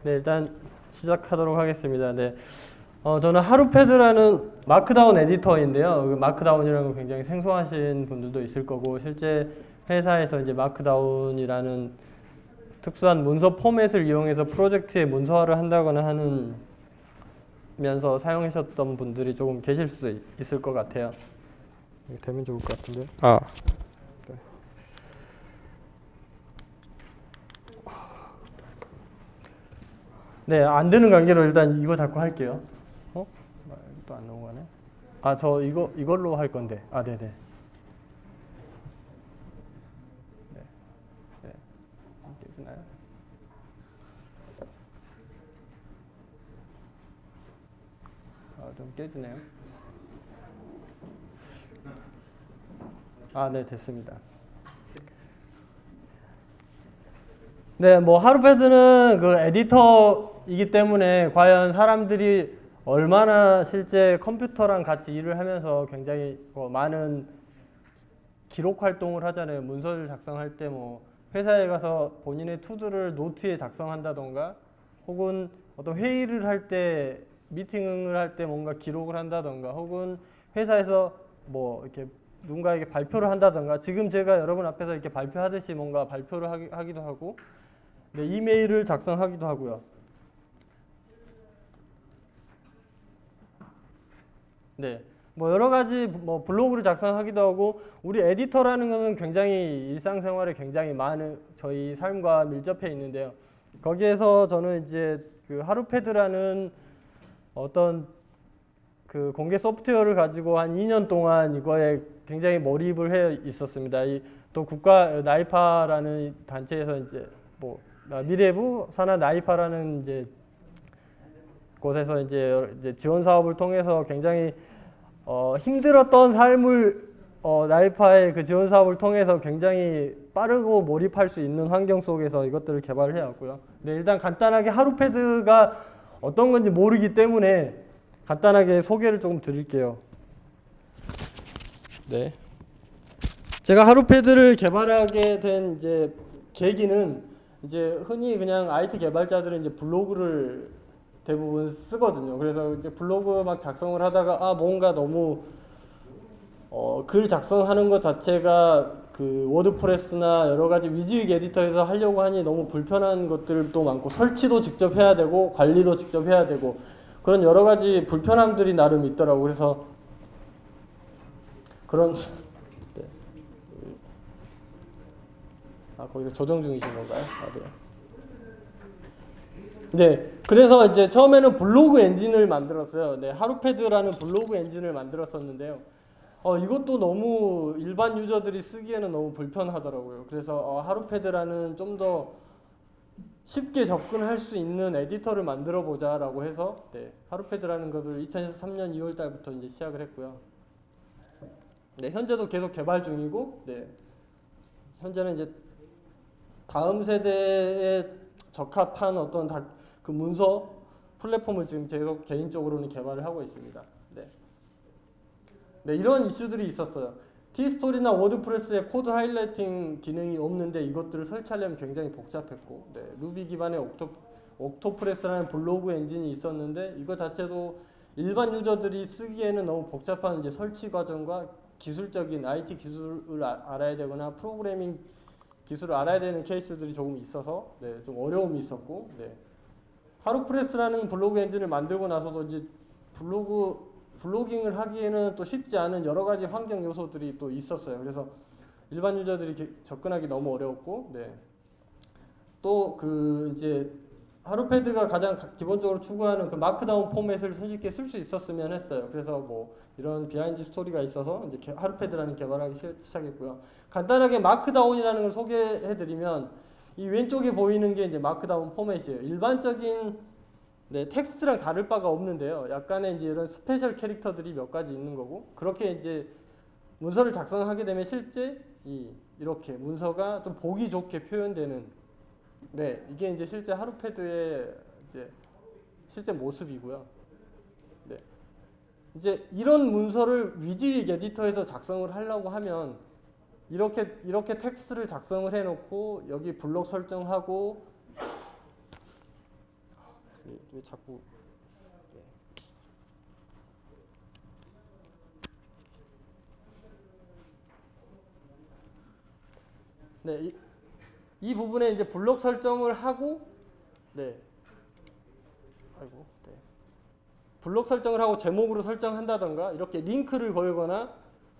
네, 일단 시작하도록 하겠습니다. 네, 저는 하루패드라는 마크다운 에디터인데요. 그 마크다운이라는 건 굉장히 생소하신 분들도 있을 거고, 실제 회사에서 이제 마크다운이라는 특수한 문서 포맷을 이용해서 프로젝트의 문서화를 한다거나 하면서 사용하셨던 분들이 조금 계실 수 있을 것 같아요. 이게 되면 좋을 것 같은데. 네, 안 되는 관계로 일단 이거 자꾸 할게요. 또 안 넘어가네. 저 이걸로 할 건데. 네네. 네. 깨지나요? 좀 깨지네요. 네, 됐습니다. 네, 뭐 하루패드는 그 에디터이기 때문에 과연 사람들이 얼마나 실제 컴퓨터랑 같이 일을 하면서 굉장히 많은 기록 활동을 하잖아요. 문서를 작성할 때 뭐 회사에 가서 본인의 투두를 노트에 작성한다던가, 혹은 어떤 회의를 할 때, 미팅을 할 때 뭔가 기록을 한다던가, 혹은 회사에서 뭐 이렇게 누군가에게 발표를 한다던가, 지금 제가 여러분 앞에서 이렇게 발표하듯이 뭔가 발표를 하기도 하고, 네, 이메일을 작성하기도 하고요. 네, 뭐 여러 가지 뭐 블로그를 작성하기도 하고, 우리 에디터라는 것은 굉장히 일상생활에 굉장히 많은 저희 삶과 밀접해 있는데요. 거기에서 저는 이제 그 하루패드라는 어떤 그 공개 소프트웨어를 가지고 한 2년 동안 이거에 굉장히 몰입을 해 있었습니다. 또 국가 나이파라는 단체에서 이제 뭐 미래부 산하 나이파라는 이제 곳에서 이제 지원 사업을 통해서 굉장히 힘들었던 삶을 나이파의 그 지원 사업을 통해서 굉장히 빠르고 몰입할 수 있는 환경 속에서 이것들을 개발을 해왔고요. 네, 일단 간단하게 하루패드가 어떤 건지 모르기 때문에 간단하게 소개를 조금 드릴게요. 네, 제가 하루패드를 개발하게 된 이제 계기는, 이제 흔히 그냥 IT 개발자들은 이제 블로그를 대부분 쓰거든요. 그래서 이제 블로그 막 작성을 하다가 뭔가 너무 글 작성하는 것 자체가 그 워드프레스나 여러 가지 위즈익 에디터에서 하려고 하니 너무 불편한 것들도 많고, 설치도 직접 해야 되고 관리도 직접 해야 되고, 그런 여러 가지 불편함들이 나름 있더라고요. 그래서 그런 네. 거기서 조정 중이신 건가요? 네, 그래서 이제 처음에는 블로그 엔진을 만들었어요. 네, 하루패드라는 블로그 엔진을 만들었었는데요. 이것도 너무 일반 유저들이 쓰기에는 너무 불편하더라고요. 그래서 하루패드라는 좀 더 쉽게 접근할 수 있는 에디터를 만들어 보자라고 해서, 네, 하루패드라는 것을 2013년 2월 달부터 이제 시작을 했고요. 네, 현재도 계속 개발 중이고, 네, 현재는 이제 다음 세대에 적합한 어떤 그 문서 플랫폼을 지금 계속 개인적으로는 개발을 하고 있습니다. 네, 이런 이슈들이 있었어요. 티스토리나 워드프레스에 코드 하이라이팅 기능이 없는데 이것들을 설치하려면 굉장히 복잡했고, 네, 루비 기반의 옥토프레스라는 블로그 엔진이 있었는데 이거 자체도 일반 유저들이 쓰기에는 너무 복잡한 이제 설치 과정과 기술적인 IT 기술을 알아야 되거나 프로그래밍 기술을 알아야 되는 케이스들이 조금 있어서, 네, 좀 어려움이 있었고, 네, 하루프레스라는 블로그 엔진을 만들고 나서도 이제 블로깅을 하기에는 또 쉽지 않은 여러 가지 환경 요소들이 또 있었어요. 그래서 일반 유저들이 접근하기 너무 어려웠고, 네, 또 그 이제 하루패드가 가장 기본적으로 추구하는 그 마크다운 포맷을 손쉽게 쓸 수 있었으면 했어요. 그래서 뭐 이런 비하인드 스토리가 있어서 이제 하루패드라는 개발하기 시작했고요. 간단하게 마크다운이라는 걸 소개해드리면, 이 왼쪽에 보이는 게 이제 마크다운 포맷이에요. 일반적인, 네, 텍스트랑 다를 바가 없는데요. 약간의 이제 이런 스페셜 캐릭터들이 몇 가지 있는 거고, 그렇게 이제 문서를 작성하게 되면 실제 이렇게 문서가 좀 보기 좋게 표현되는, 네, 이게 이제 실제 하루패드의 이제 실제 모습이고요. 네, 이제 이런 문서를 위즈익 에디터에서 작성을 하려고 하면 이렇게 텍스트를 작성을 해놓고 여기 블록 설정하고 왜 자꾸 네, 이 부분에 이제 블록 설정을 하고 네. 아이고. 네. 블록 설정을 하고 제목으로 설정한다던가 이렇게 링크를 걸거나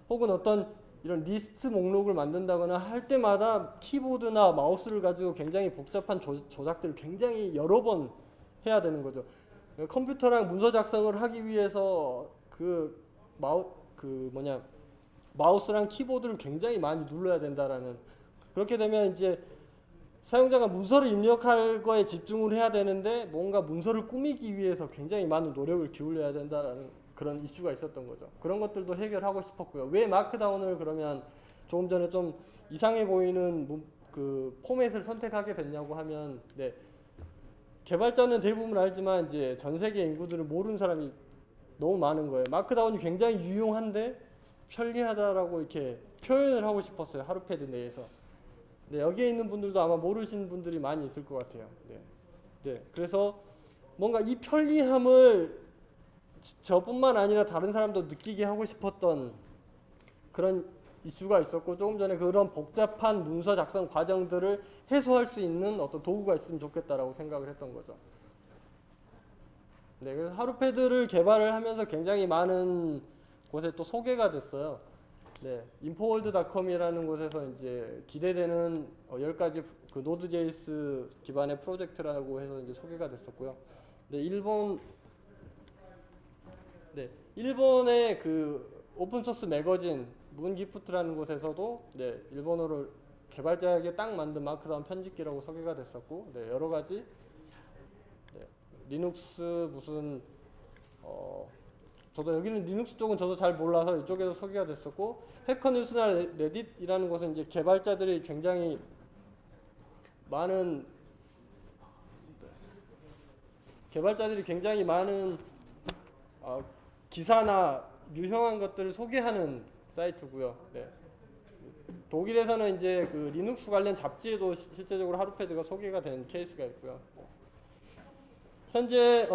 혹은 어떤 이런 리스트 목록을 만든다거나 할 때마다 키보드나 마우스를 가지고 굉장히 복잡한 조작들을 굉장히 여러 번 해야 되는 거죠. 컴퓨터랑 문서 작성을 하기 위해서 마우스랑 키보드를 굉장히 많이 눌러야 된다라는, 그렇게 되면 이제 사용자가 문서를 입력할 거에 집중을 해야 되는데 뭔가 문서를 꾸미기 위해서 굉장히 많은 노력을 기울여야 된다라는 그런 이슈가 있었던 거죠. 그런 것들도 해결하고 싶었고요. 왜 마크다운을 그러면 조금 전에 좀 이상해 보이는 그 포맷을 선택하게 됐냐고 하면, 네, 개발자는 대부분 알지만 이제 전 세계 인구들을 모르는 사람이 너무 많은 거예요. 마크다운이 굉장히 유용한데 편리하다라고 이렇게 표현을 하고 싶었어요. 하루패드 내에서. 네, 여기에 있는 분들도 아마 모르시는 분들이 많이 있을 것 같아요. 네. 네, 그래서 뭔가 이 편리함을 저뿐만 아니라 다른 사람도 느끼게 하고 싶었던 그런 이슈가 있었고, 조금 전에 그런 복잡한 문서 작성 과정들을 해소할 수 있는 어떤 도구가 있으면 좋겠다라고 생각을 했던 거죠. 네, 그래서 하루패드를 개발을 하면서 굉장히 많은 곳에 또 소개가 됐어요. 네, infoworld.com이라는 곳에서 이제 기대되는 10가지 그 노드.js 기반의 프로젝트라고 해서 이제 소개가 됐었고요. 네, 일본의 그 오픈소스 매거진 문기프트라는 곳에서도 네, 일본어로 개발자에게 딱 만든 마크다운 편집기라고 소개가 됐었고, 네, 여러 가지 네, 리눅스 무슨 저도 여기는 리눅스 쪽은 저도 잘 몰라서 이쪽에서 소개가 됐었고, 해커뉴스나 레딧이라는 곳은 이제 개발자들이 굉장히 많은 기사나 유형한 것들을 소개하는 사이트고요. 네. 독일에서는 이제 그 리눅스 관련 잡지에도 실제적으로 하루패드가 소개가 된 케이스가 있고요. 현재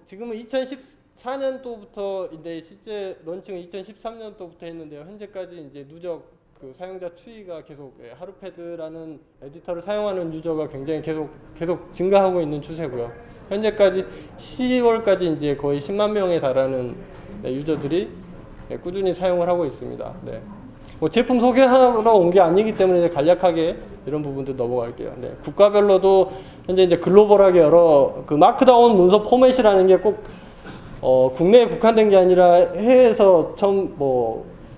지금은 2014년도부터인데 실제 런칭은 2013년도부터 했는데요. 현재까지 이제 누적 그 사용자 추이가 계속 하루패드라는 에디터를 사용하는 유저가 굉장히 계속 증가하고 있는 추세고요. 현재까지 10월까지 이제 거의 10만 명에 달하는 유저들이 꾸준히 사용을 하고 있습니다. 네. 뭐 제품 소개하러 온 게 아니기 때문에 간략하게 이런 부분들 넘어갈게요. 네. 국가별로도 현재 이제 글로벌하게 여러 그 마크다운 문서 포맷이라는 게 꼭 국내에 국한된 게 아니라 해외에서 처음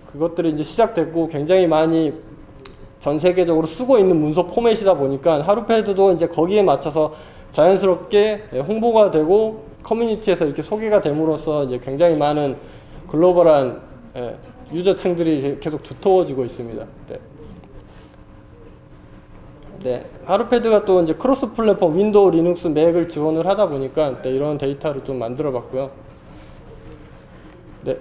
그것들이 이제 시작됐고 굉장히 많이 전 세계적으로 쓰고 있는 문서 포맷이다 보니까 하루패드도 이제 거기에 맞춰서 자연스럽게 홍보가 되고 커뮤니티에서 이렇게 소개가 됨으로써 이제 굉장히 많은 글로벌한 유저층들이 계속 두터워지고 있습니다. 네. 네, 하루패드가 또 이제 크로스 플랫폼 윈도우, 리눅스, 맥을 지원을 하다 보니까 네, 이런 데이터를 좀 만들어 봤고요. 네.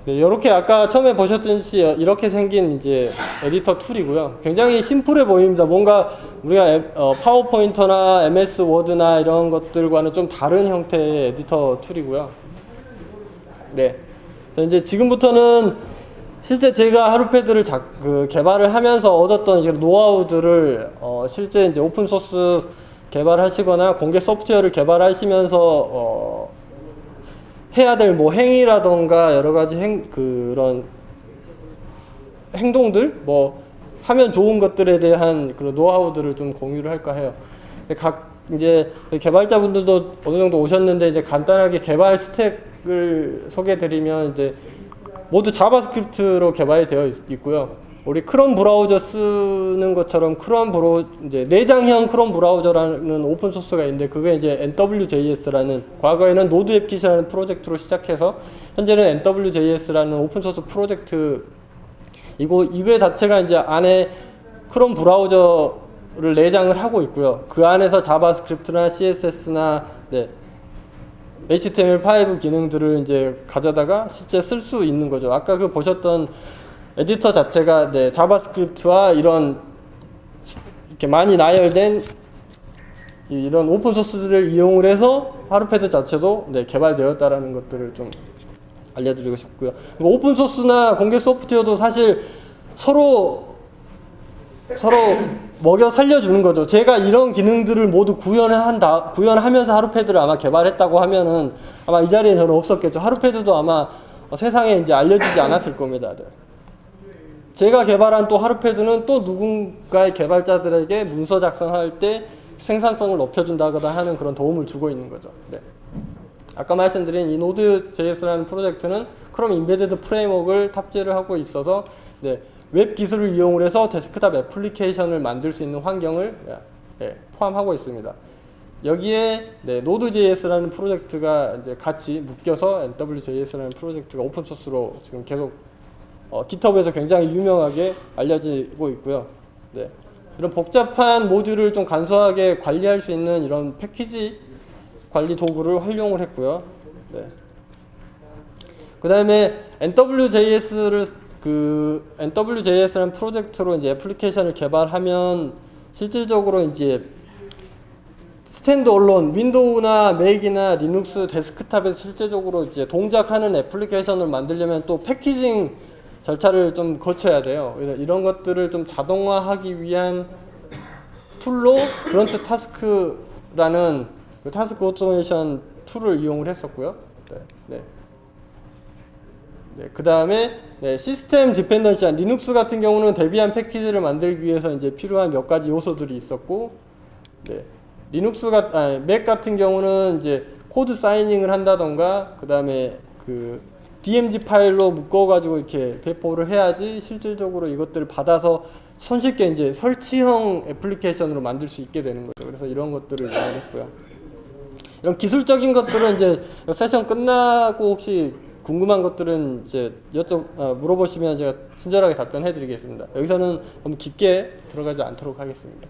네, 이렇게 아까 처음에 보셨듯이 이렇게 생긴 이제 에디터 툴이고요. 굉장히 심플해 보입니다. 뭔가 우리가 파워포인터나 MS 워드나 이런 것들과는 좀 다른 형태의 에디터 툴이고요. 네. 이제 지금부터는 실제 제가 하루패드를 개발을 하면서 얻었던 이제 노하우들을 실제 이제 오픈 소스 개발하시거나 공개 소프트웨어를 개발하시면서 해야 될 뭐 행위라던가 여러 가지 그런 행동들, 뭐 하면 좋은 것들에 대한 그런 노하우들을 좀 공유를 할까 해요. 이제 개발자분들도 어느 정도 오셨는데 이제 간단하게 개발 스택을 소개해드리면 이제 모두 자바스크립트로 개발이 되어 있고요. 우리 크롬 브라우저 쓰는 것처럼 이제 내장형 크롬 브라우저라는 오픈 소스가 있는데 그게 이제 NWJS라는, 과거에는 노드 앱킷이라는 프로젝트로 시작해서 현재는 NWJS라는 오픈 소스 프로젝트 이거 자체가 이제 안에 크롬 브라우저를 내장을 하고 있고요. 그 안에서 자바스크립트나 CSS나 HTML5 기능들을 이제 가져다가 실제 쓸 수 있는 거죠. 아까 그 보셨던 에디터 자체가 자바스크립트와 이런 이렇게 많이 나열된 이런 오픈 소스들을 이용을 해서 하루패드 자체도 네, 개발되었다라는 것들을 좀 알려드리고 싶고요. 오픈 소스나 공개 소프트웨어도 사실 서로 먹여 살려주는 거죠. 제가 이런 기능들을 모두 구현하면서 하루패드를 아마 개발했다고 하면은 아마 이 자리에 저는 없었겠죠. 하루패드도 아마 세상에 이제 알려지지 않았을 겁니다. 네. 제가 개발한 또 하루패드는 또 누군가의 개발자들에게 문서 작성할 때 생산성을 높여준다거나 하는 그런 도움을 주고 있는 거죠. 네. 아까 말씀드린 이 Node.js라는 프로젝트는 크롬 인베디드 프레임워크를 탑재를 하고 있어서 네, 웹 기술을 이용을 해서 데스크탑 애플리케이션을 만들 수 있는 환경을 포함하고 있습니다. 여기에 네, Node.js라는 프로젝트가 이제 같이 묶여서 NWJS라는 프로젝트가 오픈 소스로 지금 계속 GitHub에서 굉장히 유명하게 알려지고 있고요. 네. 이런 복잡한 모듈을 좀 간소하게 관리할 수 있는 이런 패키지 관리 도구를 활용을 했고요. 네. 그 다음에 NWJS라는 프로젝트로 이제 애플리케이션을 개발하면 실질적으로 이제 스탠드얼론 윈도우나 맥이나 리눅스 데스크탑에서 실제적으로 이제 동작하는 애플리케이션을 만들려면 또 패키징 절차를 좀 거쳐야 돼요. 이런 것들을 좀 자동화하기 위한 툴로 그런트 타스크라는 그 타스크 오토메이션 툴을 이용을 했었고요. 네. 그 다음에 시스템 디펜던시, 리눅스 같은 경우는 대비한 패키지를 만들기 위해서 이제 필요한 몇 가지 요소들이 있었고, 네. 맥 같은 경우는 이제 코드 사이닝을 한다던가, 그 다음에 그 DMG 파일로 묶어가지고 이렇게 배포를 해야지 실질적으로 이것들을 받아서 손쉽게 이제 설치형 애플리케이션으로 만들 수 있게 되는 거죠. 그래서 이런 것들을 이용했고요. 이런 기술적인 것들은 이제 세션 끝나고 혹시 궁금한 것들은 이제 물어보시면 제가 친절하게 답변해 드리겠습니다. 여기서는 너무 깊게 들어가지 않도록 하겠습니다.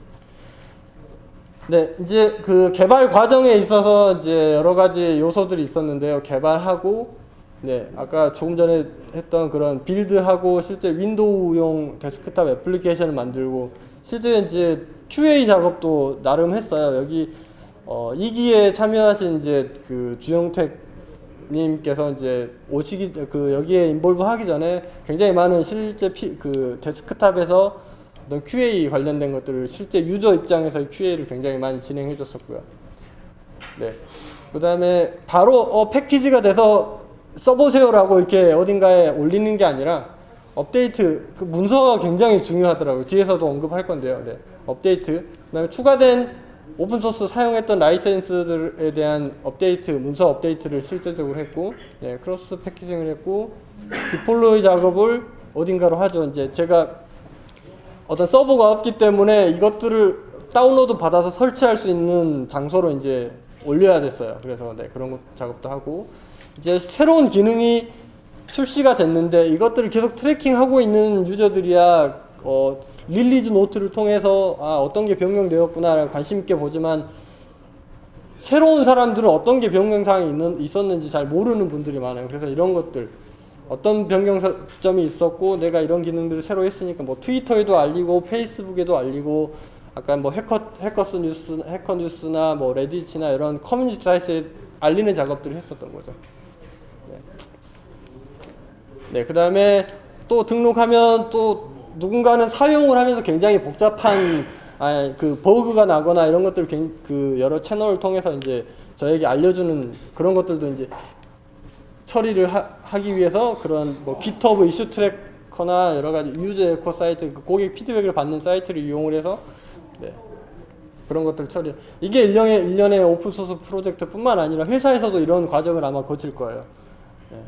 네, 이제 그 개발 과정에 있어서 이제 여러 가지 요소들이 있었는데요. 개발하고, 네, 아까 조금 전에 했던 그런 빌드하고 실제 윈도우용 데스크탑 애플리케이션을 만들고, 실제 이제 QA 작업도 나름 했어요. 여기 2기에 참여하신 이제 그 주영택 님께서 이제 여기에 인볼브 하기 전에 굉장히 많은 실제 그 데스크탑에서 어떤 QA 관련된 것들을 실제 유저 입장에서 QA를 굉장히 많이 진행해 줬었고요. 네. 그 다음에 바로 패키지가 돼서 써보세요라고 이렇게 어딘가에 올리는 게 아니라 업데이트, 그 문서가 굉장히 중요하더라고요. 뒤에서도 언급할 건데요. 네. 업데이트. 그 다음에 추가된 오픈소스 사용했던 라이센스들에 대한 업데이트, 문서 업데이트를 실제적으로 했고, 네, 크로스 패키징을 했고, 디플로이 작업을 어딘가로 하죠. 이제 제가 어떤 서버가 없기 때문에 이것들을 다운로드 받아서 설치할 수 있는 장소로 이제 올려야 됐어요. 그래서 네, 그런 작업도 하고, 이제 새로운 기능이 출시가 됐는데 이것들을 계속 트래킹하고 있는 유저들이야 릴리즈 노트를 통해서 어떤 게 변경되었구나 관심 있게 보지만 새로운 사람들은 어떤 게 변경사항이 있었는지 잘 모르는 분들이 많아요. 그래서 이런 것들 어떤 변경점이 있었고 내가 이런 기능들을 새로 했으니까 뭐 트위터에도 알리고 페이스북에도 알리고 아까 뭐 해커 뉴스나 뭐 레딧이나 이런 커뮤니티 사이트에 알리는 작업들을 했었던 거죠. 네, 그 다음에 또 등록하면 또 누군가는 사용을 하면서 굉장히 복잡한 그 버그가 나거나 이런 것들 그 여러 채널을 통해서 이제 저에게 알려주는 그런 것들도 이제 처리를 하기 위해서 그런 뭐 GitHub 이슈 트래커나 여러 가지 유저 에코 사이트, 그 고객 피드백을 받는 사이트를 이용을 해서 네, 그런 것들 처리. 이게 일련의 오픈소스 프로젝트뿐만 아니라 회사에서도 이런 과정을 아마 거칠 거예요. 네.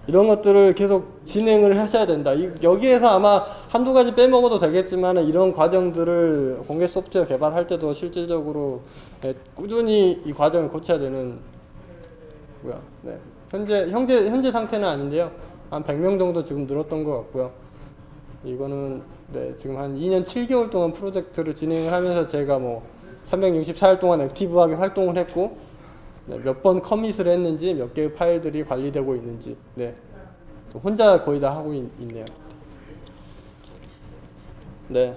이런 것들을 계속 진행을 하셔야 된다. 여기에서 아마 한두 가지 빼먹어도 되겠지만 이런 과정들을 공개 소프트웨어 개발할 때도 실질적으로 꾸준히 이 과정을 거쳐야 되는 거고요. 네. 현재 상태는 아닌데요. 한 100명 정도 지금 늘었던 것 같고요. 이거는 네, 지금 한 2년 7개월 동안 프로젝트를 진행을 하면서 제가 뭐 364일 동안 액티브하게 활동을 했고 네, 몇 번 커밋을 했는지 몇 개의 파일들이 관리되고 있는지 네, 혼자 거의 다 하고 있네요. 네.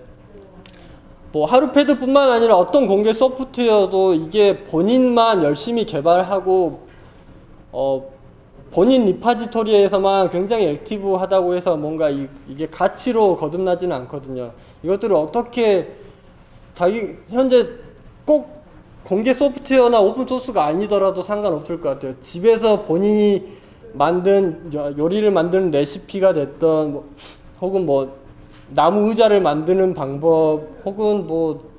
뭐 하루패드뿐만 아니라 어떤 공개 소프트웨어도 이게 본인만 열심히 개발하고 본인 리파지토리에서만 굉장히 액티브하다고 해서 뭔가 이게 가치로 거듭나지는 않거든요. 이것들을 어떻게 현재 꼭 공개 소프트웨어나 오픈소스가 아니더라도 상관없을 것 같아요. 집에서 본인이 만든 요리를 만드는 레시피가 됐던 혹은 뭐 나무 의자를 만드는 방법 혹은 뭐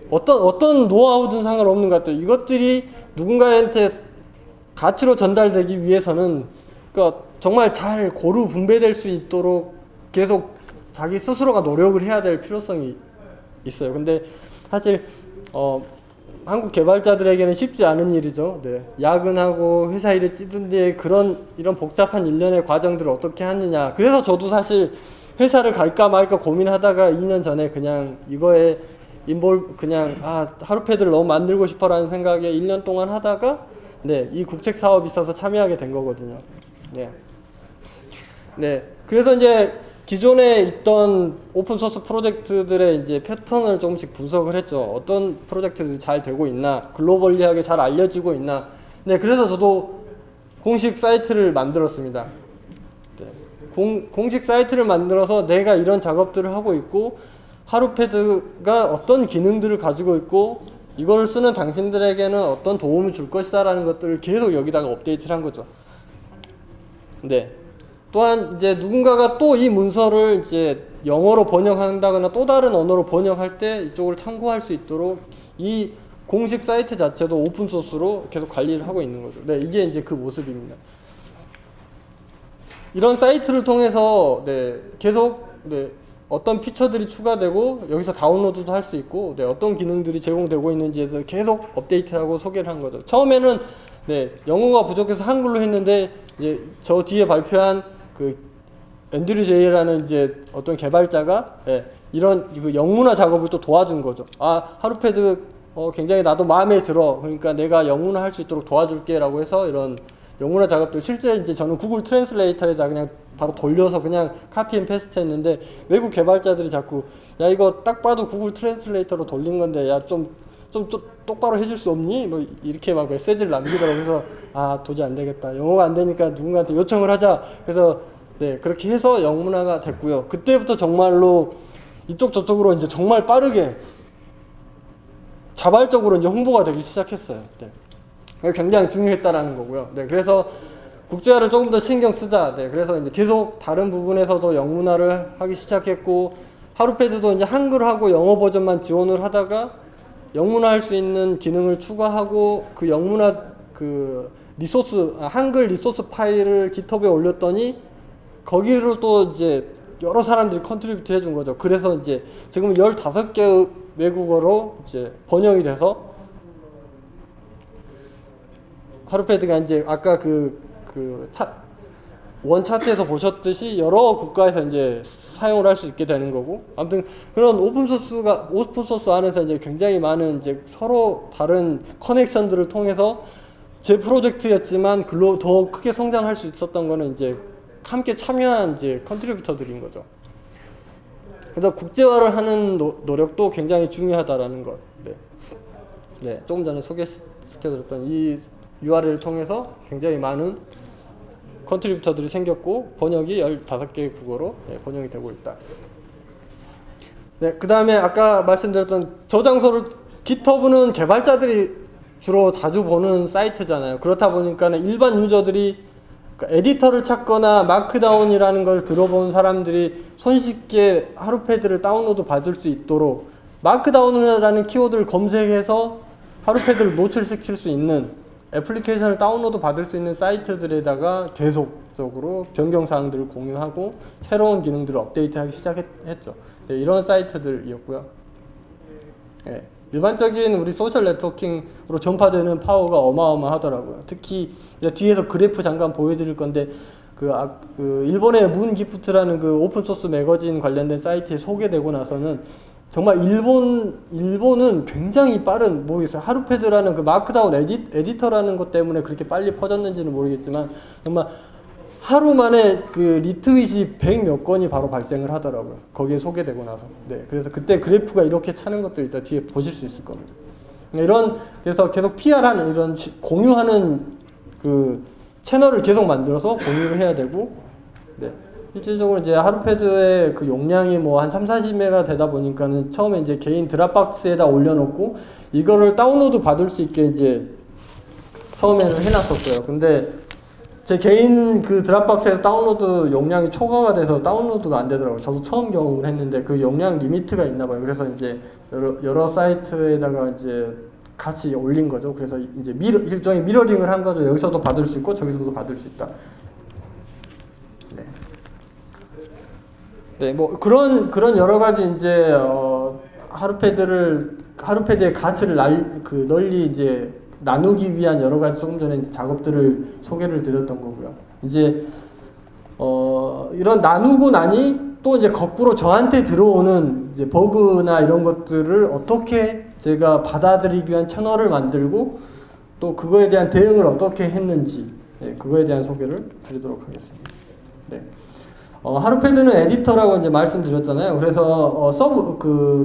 어떤 노하우든 상관없는 것 같아요. 이것들이 누군가한테 가치로 전달되기 위해서는 그러니까 정말 잘 고루 분배될 수 있도록 계속 자기 스스로가 노력을 해야 될 필요성이 있어요. 근데 사실 한국 개발자들에게는 쉽지 않은 일이죠. 네. 야근하고 회사 일에 찌든 뒤에 이런 복잡한 일련의 과정들을 어떻게 하느냐. 그래서 저도 사실 회사를 갈까 말까 고민하다가 2년 전에 그냥 이거에 하루패드를 너무 만들고 싶어라는 생각에 1년 동안 하다가 네, 이 국책 사업이 있어서 참여하게 된 거거든요. 네. 네. 그래서 이제 기존에 있던 오픈소스 프로젝트들의 이제 패턴을 조금씩 분석을 했죠. 어떤 프로젝트들이 잘 되고 있나, 글로벌리하게 잘 알려지고 있나. 네, 그래서 저도 공식 사이트를 만들었습니다. 네. 공식 사이트를 만들어서 내가 이런 작업들을 하고 있고, 하루패드가 어떤 기능들을 가지고 있고, 이거를 쓰는 당신들에게는 어떤 도움을 줄 것이다라는 것들을 계속 여기다가 업데이트를 한 거죠. 네. 또한 이제 누군가가 또 이 문서를 이제 영어로 번역한다거나 또 다른 언어로 번역할 때 이쪽을 참고할 수 있도록 이 공식 사이트 자체도 오픈 소스로 계속 관리를 하고 있는 거죠. 네, 이게 이제 그 모습입니다. 이런 사이트를 통해서 네, 계속 네, 어떤 피처들이 추가되고 여기서 다운로드도 할 수 있고 네, 어떤 기능들이 제공되고 있는지에서 계속 업데이트하고 소개를 한 거죠. 처음에는 네, 영어가 부족해서 한글로 했는데 이제 저 뒤에 발표한 그 앤드류 제이라는 이제 어떤 개발자가 네, 이런 그 영문화 작업을 또 도와준 거죠. 아, 하루패드 굉장히 나도 마음에 들어. 그러니까 내가 영문화 할 수 있도록 도와줄게라고 해서 이런 영문화 작업들 실제 이제 저는 구글 트랜슬레이터에다 그냥 바로 돌려서 그냥 카피 앤 페스트 했는데 외국 개발자들이 자꾸 야 이거 딱 봐도 구글 트랜슬레이터로 돌린 건데 야 좀 똑바로 해줄 수 없니? 뭐 이렇게 막 메시지를 남기더라고요. 그래서 아 도저히 안 되겠다. 영어가 안 되니까 누군가한테 요청을 하자. 그래서 네 그렇게 해서 영문화가 됐고요. 그때부터 정말로 이쪽 저쪽으로 이제 정말 빠르게 자발적으로 이제 홍보가 되기 시작했어요. 네. 굉장히 중요했다라는 거고요. 네, 그래서 국제화를 조금 더 신경 쓰자. 네, 그래서 이제 계속 다른 부분에서도 영문화를 하기 시작했고 하루패드도 이제 한글하고 영어 버전만 지원을 하다가 영문화 할 수 있는 기능을 추가하고 그 영문화 그 한글 리소스 파일을 깃허브에 올렸더니 거기로 또 이제 여러 사람들이 컨트리뷰트 해준 거죠. 그래서 이제 지금 15개 외국어로 이제 번역이 돼서 하루패드가 이제 아까 원 차트에서 보셨듯이 여러 국가에서 이제 사용을 할 수 있게 되는 거고 아무튼 그런 오픈소스 안에서 이제 굉장히 많은 이제 서로 다른 커넥션들을 통해서 제 프로젝트였지만 더 크게 성장할 수 있었던 거는 이제 함께 참여한 이제 컨트리뷰터들인 거죠. 그래서 국제화를 하는 노력도 굉장히 중요하다라는 것. 네. 네, 조금 전에 소개시켜드렸던 이 URL을 통해서 굉장히 많은 컨트리뷰터들이 생겼고 번역이 15개의 국어로 네, 번역이 되고 있다. 네, 그 다음에 아까 말씀드렸던 저장소를 깃허브는 개발자들이 주로 자주 보는 사이트잖아요. 그렇다 보니까 일반 유저들이 에디터를 찾거나 마크다운이라는 걸 들어본 사람들이 손쉽게 하루패드를 다운로드 받을 수 있도록 마크다운이라는 키워드를 검색해서 하루패드를 노출시킬 수 있는 애플리케이션을 다운로드 받을 수 있는 사이트들에다가 계속적으로 변경사항들을 공유하고 새로운 기능들을 업데이트하기 시작했죠. 네, 이런 사이트들이었고요. 네, 일반적인 우리 소셜 네트워킹으로 전파되는 파워가 어마어마하더라고요. 특히 뒤에서 그래프 잠깐 보여드릴 건데 그 일본의 문기프트라는 그 오픈소스 매거진 관련된 사이트에 소개되고 나서는 정말 일본은 굉장히 빠른 모르겠어요. 하루패드라는 그 마크다운 에디터라는 것 때문에 그렇게 빨리 퍼졌는지는 모르겠지만 정말 하루 만에 그 리트윗이 100 몇 건이 바로 발생을 하더라고요. 거기에 소개되고 나서. 네, 그래서 그때 그래프가 이렇게 차는 것도 이따 뒤에 보실 수 있을 겁니다. 그래서 계속 PR하는 이런 공유하는 그 채널을 계속 만들어서 공유를 해야 되고, 네. 실질적으로 이제 하루패드의 그 용량이 뭐 한 30-40메가 되다 보니까는 처음에 이제 개인 드랍박스에다 올려놓고 이거를 다운로드 받을 수 있게 이제 처음에는 해놨었어요. 근데 제 개인 그 드랍박스에서 다운로드 용량이 초과가 돼서 다운로드가 안 되더라고요. 저도 처음 경험을 했는데 그 용량 리미트가 있나 봐요. 그래서 이제 여러 사이트에다가 이제 같이 올린 거죠. 그래서 이제 일종의 미러링을 한 거죠. 여기서도 받을 수 있고 저기서도 받을 수 있다. 네. 네, 뭐 그런 여러 가지 이제 하루패드의 가치를 널리 이제 나누기 위한 여러 가지 조금 전에 이제 작업들을 소개를 드렸던 거고요. 이제 이런 나누고 나니 또 이제 거꾸로 저한테 들어오는 이제 버그나 이런 것들을 어떻게 제가 받아들이기 위한 채널을 만들고 또 그거에 대한 대응을 어떻게 했는지, 네, 그거에 대한 소개를 드리도록 하겠습니다. 네. 하루패드는 에디터라고 이제 말씀드렸잖아요. 그래서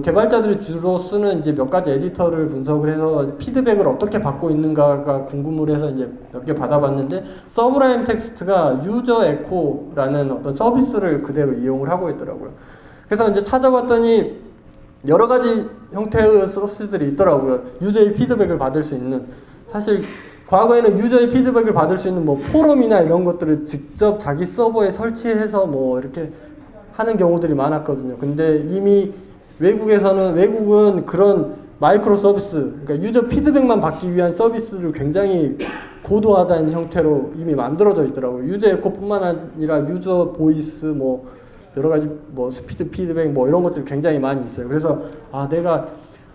개발자들이 주로 쓰는 이제 몇 가지 에디터를 분석을 해서 피드백을 어떻게 받고 있는가가 궁금을 해서 이제 몇 개 받아봤는데, 서브라임 텍스트가 유저 에코라는 어떤 서비스를 그대로 이용을 하고 있더라고요. 그래서 이제 찾아봤더니 여러 가지 형태의 서비스들이 있더라고요. 유저의 피드백을 받을 수 있는. 사실 과거에는 유저의 피드백을 받을 수 있는 뭐 포럼이나 이런 것들을 직접 자기 서버에 설치해서 뭐 이렇게 하는 경우들이 많았거든요. 근데 이미 외국은 그런 마이크로 서비스, 그러니까 유저 피드백만 받기 위한 서비스를 굉장히 고도화된 형태로 이미 만들어져 있더라고요. 유저 에코뿐만 아니라 유저 보이스, 뭐 여러 가지 뭐 스피드 피드백 뭐 이런 것들이 굉장히 많이 있어요. 그래서 내가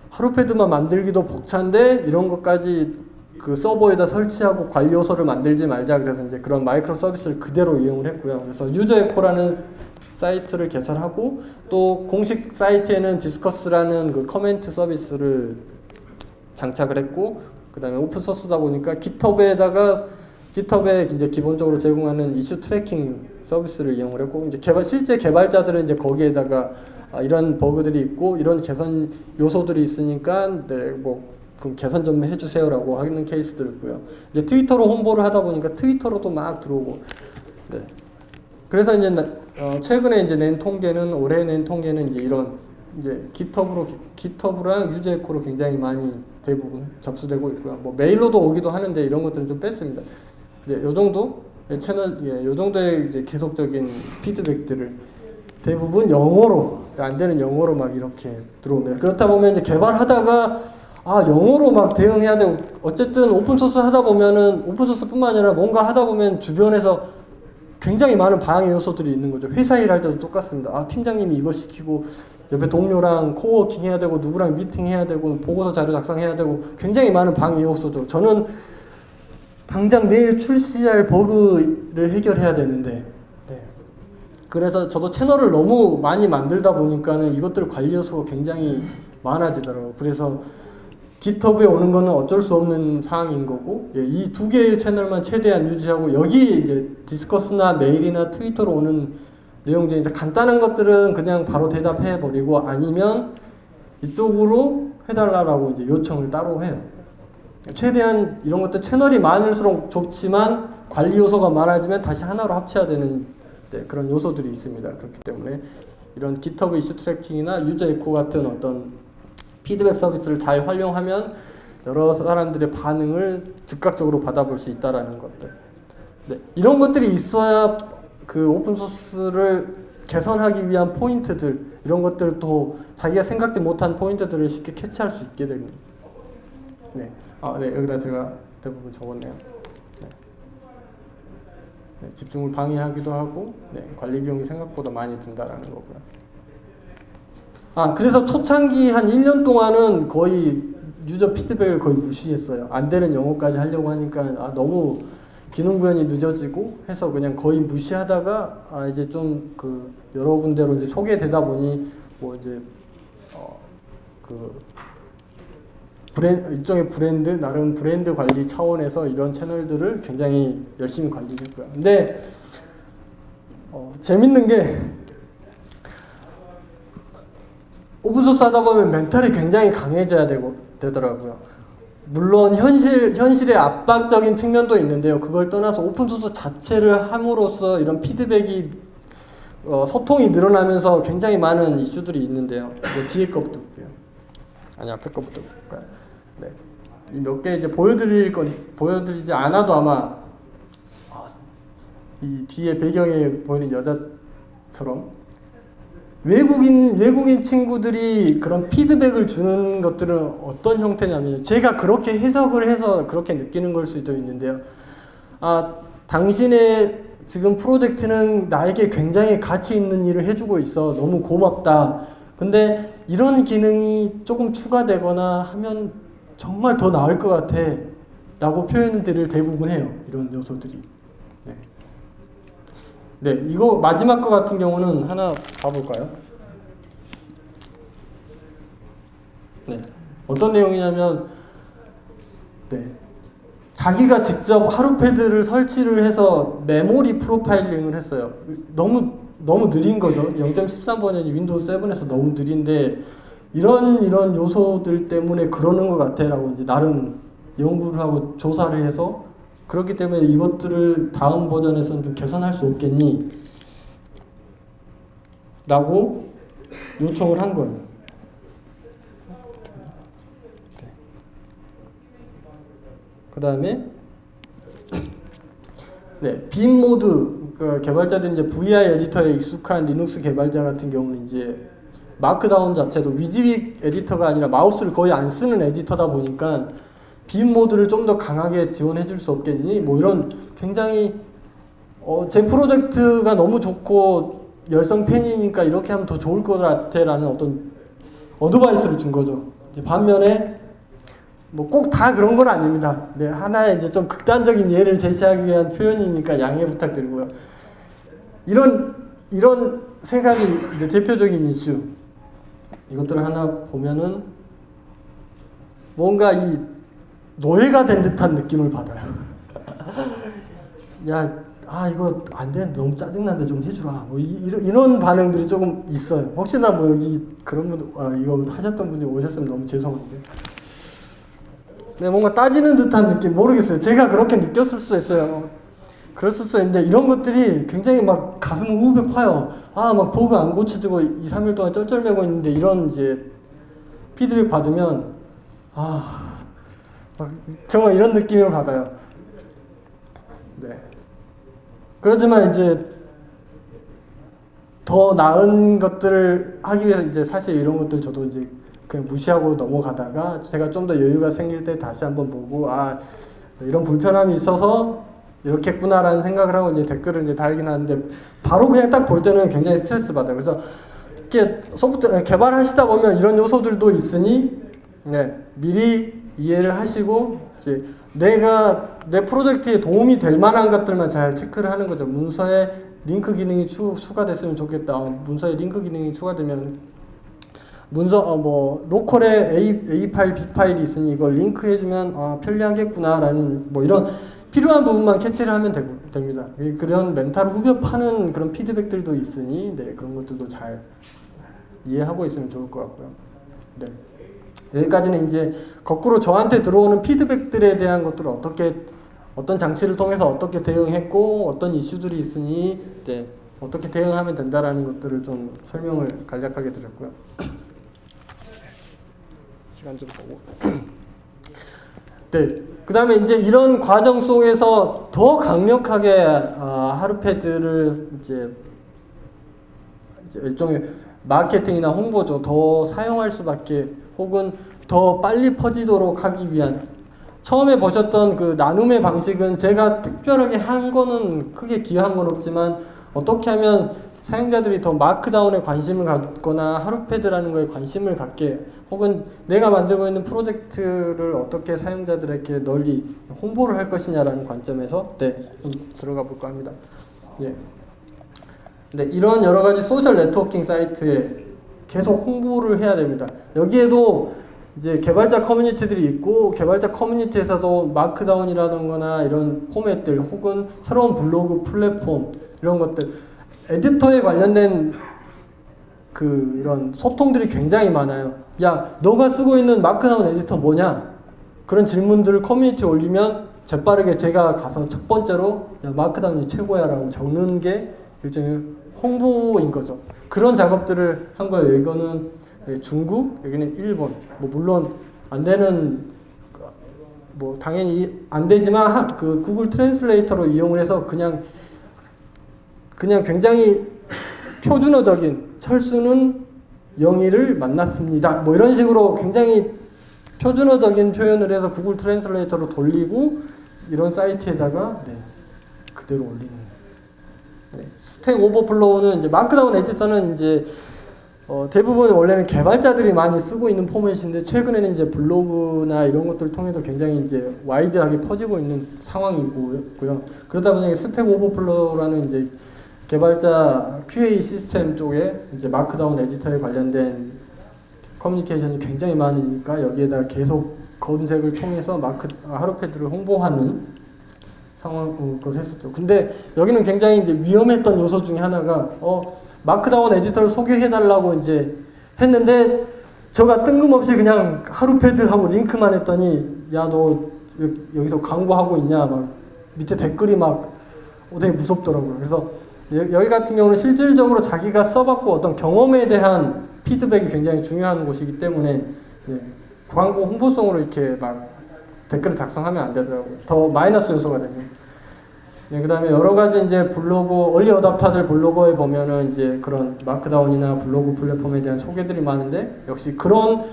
하루패드만 만들기도 벅찬데 이런 것까지 그 서버에다 설치하고 관리 요소를 만들지 말자. 그래서 이제 그런 마이크로 서비스를 그대로 이용을 했고요. 그래서 유저에코라는 사이트를 개설하고 또 공식 사이트에는 디스커스라는 그 커멘트 서비스를 장착을 했고, 그 다음에 오픈 소스다 보니까 깃허브에 이제 기본적으로 제공하는 이슈 트래킹 서비스를 이용을 했고, 이제 실제 개발자들은 이제 거기에다가 이런 버그들이 있고 이런 개선 요소들이 있으니까 그럼 개선 좀 해주세요라고 하는 케이스도 있고요. 이제 트위터로 홍보를 하다 보니까 트위터로도 막 들어오고. 네. 그래서 이제 최근에 이제 올해 낸 통계는 이제 이런 이제 깃허브랑 유저에코로 굉장히 많이 대부분 접수되고 있고요. 뭐 메일로도 오기도 하는데 이런 것들은 좀 뺐습니다. 이제 요 정도 요 정도의 이제 계속적인 피드백들을 대부분 영어로, 안 되는 영어로 막 이렇게 들어옵니다. 그렇다 보면 이제 개발하다가 영어로 막 대응해야 되고, 어쨌든 오픈소스 하다 보면은 오픈소스뿐만 아니라 뭔가 하다 보면 주변에서 굉장히 많은 방해 요소들이 있는 거죠. 회사 일할 때도 똑같습니다. 팀장님이 이거 시키고 옆에 동료랑 코워킹 해야 되고 누구랑 미팅 해야 되고 보고서 자료 작성해야 되고 굉장히 많은 방해 요소죠. 저는 당장 내일 출시할 버그를 해결해야 되는데, 네. 그래서 저도 채널을 너무 많이 만들다 보니까는 이것들 관리 요소가 굉장히 많아지더라고요. 그래서 깃허브에 오는 거는 어쩔 수 없는 상황인 거고, 이 두 개의 채널만 최대한 유지하고, 여기 이제 디스커스나 메일이나 트위터로 오는 내용 중에 이제 간단한 것들은 그냥 바로 대답해 버리고, 아니면 이쪽으로 해달라고 이제 요청을 따로 해요. 최대한 이런 것들 채널이 많을수록 좋지만 관리 요소가 많아지면 다시 하나로 합쳐야 되는 그런 요소들이 있습니다. 그렇기 때문에 이런 깃허브 이슈 트래킹이나 유저 에코 같은 어떤 피드백 서비스를 잘 활용하면 여러 사람들의 반응을 즉각적으로 받아볼 수 있다라는 것들. 네, 이런 것들이 있어야 그 오픈소스를 개선하기 위한 포인트들, 이런 것들도 자기가 생각지 못한 포인트들을 쉽게 캐치할 수 있게 됩니다. 네, 여기다 제가 대부분 적었네요. 네, 집중을 방해하기도 하고, 관리 비용이 생각보다 많이 든다라는 거고요. 그래서 초창기 한 1년 동안은 거의 유저 피드백을 거의 무시했어요. 안 되는 영어까지 하려고 하니까 너무 기능 구현이 늦어지고 해서 그냥 거의 무시하다가 이제 좀 여러 군데로 이제 소개되다 보니 뭐 이제 일종의 나름 브랜드 관리 차원에서 이런 채널들을 굉장히 열심히 관리했고요. 근데 재밌는 게 오픈소스 하다 보면 멘탈이 굉장히 강해져야 되더라고요. 물론 현실의 압박적인 측면도 있는데요. 그걸 떠나서 오픈소스 자체를 함으로써 이런 피드백이 소통이 늘어나면서 굉장히 많은 이슈들이 있는데요. 뒤에 거부터 볼게요. 아니 앞에 거부터 볼까요? 네. 몇 개 이제 보여드리지 않아도 아마 이 뒤에 배경에 보이는 여자처럼 외국인 친구들이 그런 피드백을 주는 것들은 어떤 형태냐면 제가 그렇게 해석을 해서 그렇게 느끼는 걸 수도 있는데요. 당신의 지금 프로젝트는 나에게 굉장히 가치 있는 일을 해주고 있어. 너무 고맙다. 근데 이런 기능이 조금 추가되거나 하면 정말 더 나을 것 같아. 라고 표현들을 대부분 해요. 이런 요소들이. 네, 이거 마지막 거 같은 경우는 하나 봐볼까요? 네, 어떤 내용이냐면, 네, 자기가 직접 하루패드를 설치를 해서 메모리 프로파일링을 했어요. 너무 느린 거죠. 0.13버전이 윈도우 7에서 너무 느린데 이런 요소들 때문에 그러는 것 같아라고 이제 나름 연구를 하고 조사를 해서 그렇기 때문에 이것들을 다음 버전에서는 좀 개선할 수 없겠니? 라고 요청을 한 거예요. 그 다음에 빔 모드, 그 개발자들 이제 VI 에디터에 익숙한 리눅스 개발자 같은 경우는 이제 마크다운 자체도 위즈윅 에디터가 아니라 마우스를 거의 안 쓰는 에디터다 보니까 빔 모드를 좀 더 강하게 지원해 줄 수 없겠니? 뭐 이런 굉장히 제 프로젝트가 너무 좋고 열성 팬이니까 이렇게 하면 더 좋을 것 같아 라는 어떤 어드바이스를 준 거죠. 이제 반면에 뭐 꼭 다 그런 건 아닙니다. 네, 하나의 이제 좀 극단적인 예를 제시하기 위한 표현이니까 양해 부탁드리고요. 이런 세 가지 이제 대표적인 이슈 이것들을 하나 보면은 뭔가 이 노예가 된 듯한 느낌을 받아요. 야, 이거 안 돼. 너무 짜증난데 좀 해주라. 뭐 이런 반응들이 조금 있어요. 혹시나 뭐 여기 그런 분, 이거 하셨던 분이 오셨으면 너무 죄송한데. 네, 뭔가 따지는 듯한 느낌 모르겠어요. 제가 그렇게 느꼈을 수 있어요. 그랬을 수 있는데 이런 것들이 굉장히 막 가슴 후배 파요. 막 버그 안 고쳐지고 2, 3일 동안 쩔쩔매고 있는데 이런 이제 피드백 받으면 정말 이런 느낌을 받아요. 네. 그렇지만 이제 더 나은 것들을 하기 위해서 이제 사실 이런 것들 저도 이제 그냥 무시하고 넘어가다가 제가 좀 더 여유가 생길 때 다시 한번 보고 이런 불편함이 있어서 이렇게 했구나라는 생각을 하고 이제 댓글을 이제 달긴 하는데 바로 그냥 딱 볼 때는 굉장히 스트레스 받아요. 그래서 이렇게 소프트웨어 개발하시다 보면 이런 요소들도 있으니 미리 이해를 하시고 이제 내 프로젝트에 도움이 될 만한 것들만 잘 체크를 하는 거죠. 문서에 링크 기능이 추가됐으면 좋겠다. 문서에 링크 기능이 추가되면 문서 로컬에 A 파일, B 파일이 있으니 이걸 링크해주면 편리하겠구나라는 뭐 이런 필요한 부분만 캐치를 하면 됩니다. 그런 멘탈 후벼 파는 그런 피드백들도 있으니 그런 것들도 잘 이해하고 있으면 좋을 것 같고요. 네. 여기까지는 이제 거꾸로 저한테 들어오는 피드백들에 대한 것들을 어떤 장치를 통해서 어떻게 대응했고 어떤 이슈들이 있으니 어떻게 대응하면 된다라는 것들을 좀 설명을 간략하게 드렸고요. 시간 좀 보고. 네. 그 다음에 이제 이런 과정 속에서 더 강력하게 하루패드를 이제 일종의 마케팅이나 홍보죠. 더 사용할 수밖에 혹은 더 빨리 퍼지도록 하기 위한 처음에 보셨던 그 나눔의 방식은 제가 특별하게 한 거는 크게 기여한 건 없지만 어떻게 하면 사용자들이 더 마크다운에 관심을 갖거나 하루패드라는 거에 관심을 갖게 혹은 내가 만들고 있는 프로젝트를 어떻게 사용자들에게 널리 홍보를 할 것이냐라는 관점에서 좀 들어가 볼까 합니다. 이런 여러 가지 소셜 네트워킹 사이트에 계속 홍보를 해야 됩니다. 여기에도 이제 개발자 커뮤니티들이 있고 개발자 커뮤니티에서도 마크다운이라던가 이런 포맷들 혹은 새로운 블로그 플랫폼 이런 것들 에디터에 관련된 그런 소통들이 굉장히 많아요. 야, 너가 쓰고 있는 마크다운 에디터 뭐냐? 그런 질문들을 커뮤니티에 올리면 재빠르게 제가 가서 첫 번째로 야, 마크다운이 최고야 라고 적는 게 일종의 홍보인 거죠. 그런 작업들을 한 거예요. 이거는 중국, 여기는 일본. 뭐 물론 안 되는, 뭐 당연히 안 되지만 그 구글 트랜슬레이터로 이용을 해서 그냥 굉장히 표준어적인 철수는 영희를 만났습니다. 뭐 이런 식으로 굉장히 표준어적인 표현을 해서 구글 트랜슬레이터로 돌리고 이런 사이트에다가 그대로 올리는. 스택 오버플로우는 이제 마크다운 에디터는 이제 대부분 원래는 개발자들이 많이 쓰고 있는 포맷인데 최근에는 이제 블로그나 이런 것들을 통해서 굉장히 이제 와이드하게 퍼지고 있는 상황이고요. 그러다 보니 스택 오버플로우라는 이제 개발자 QA 시스템 쪽에 이제 마크다운 에디터에 관련된 커뮤니케이션이 굉장히 많으니까 여기에다 계속 검색을 통해서 하루패드를 홍보하는 상황을 했었죠. 근데 여기는 굉장히 이제 위험했던 요소 중에 하나가 마크다운 에디터를 소개해달라고 이제 했는데 저가 뜬금없이 그냥 하루패드하고 링크만 했더니 야, 너 여기서 광고하고 있냐 막 밑에 댓글이 막 되게 무섭더라고요. 그래서 여기 같은 경우는 실질적으로 자기가 써봤고 어떤 경험에 대한 피드백이 굉장히 중요한 곳이기 때문에 광고 홍보성으로 이렇게 막 댓글을 작성하면 안 되더라고요. 더 마이너스 요소가 되면. 그 다음에 여러 가지 이제 블로그, 얼리 어답터들 블로그에 보면은 이제 그런 마크다운이나 블로그 플랫폼에 대한 소개들이 많은데 역시 그런